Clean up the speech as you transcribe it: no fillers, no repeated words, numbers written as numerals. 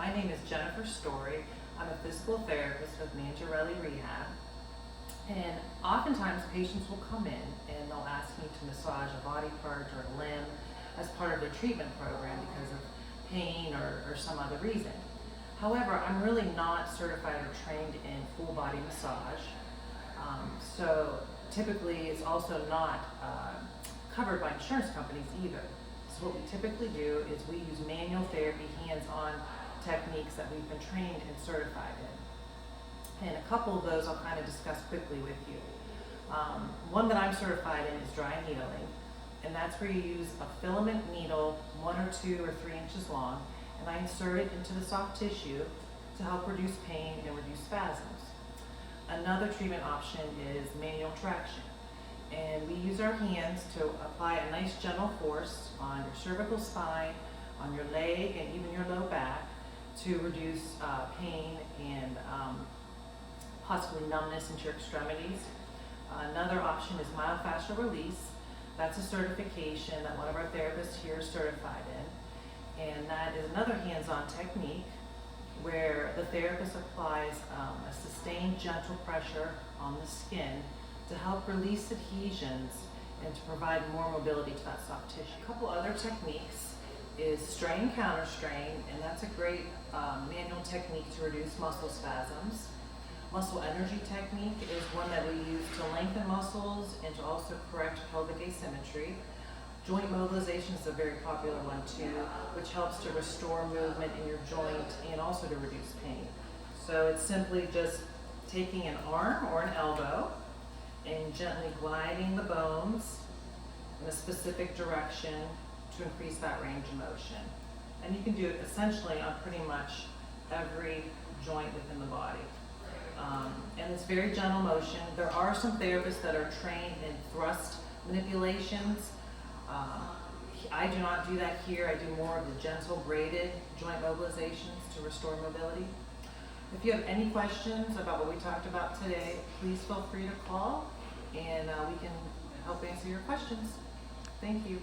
My name is Jennifer Story. I'm a physical therapist with Mangiarelli Rehab. And oftentimes patients will come in and they'll ask me to massage a body part or a limb as part of their treatment program because of pain or some other reason. However, I'm really not certified or trained in full body massage. So typically it's also not covered by insurance companies either. So what we typically do is we use manual therapy, hands-on techniques that we've been trained and certified in. And a couple of those I'll kind of discuss quickly with you. One that I'm certified in is dry needling, and that's where you use a filament needle 1 or 2 or 3 inches long, and I insert it into the soft tissue to help reduce pain and reduce spasms. Another treatment option is manual traction, and we use our hands to apply a nice gentle force on your cervical spine, on your leg, and even your low back to reduce pain and possibly numbness into your extremities. Another option is Myofascial Release. That's a certification that one of our therapists here is certified in, and that is another hands-on technique where the therapist applies a sustained gentle pressure on the skin to help release adhesions and to provide more mobility to that soft tissue. A couple other techniques is strain counter strain, and that's a great manual technique to reduce muscle spasms. Muscle energy technique is one that we use to lengthen muscles and to also correct pelvic asymmetry. Joint mobilization is a very popular one too, which helps to restore movement in your joint and also to reduce pain. So it's simply just taking an arm or an elbow and gently gliding the bones in a specific direction to increase that range of motion. And you can do it essentially on pretty much every joint within the body. And it's very gentle motion. There are some therapists that are trained in thrust manipulations. I do not do that here. I do more of the gentle braided joint mobilizations to restore mobility. If you have any questions about what we talked about today, please feel free to call and we can help answer your questions. Thank you.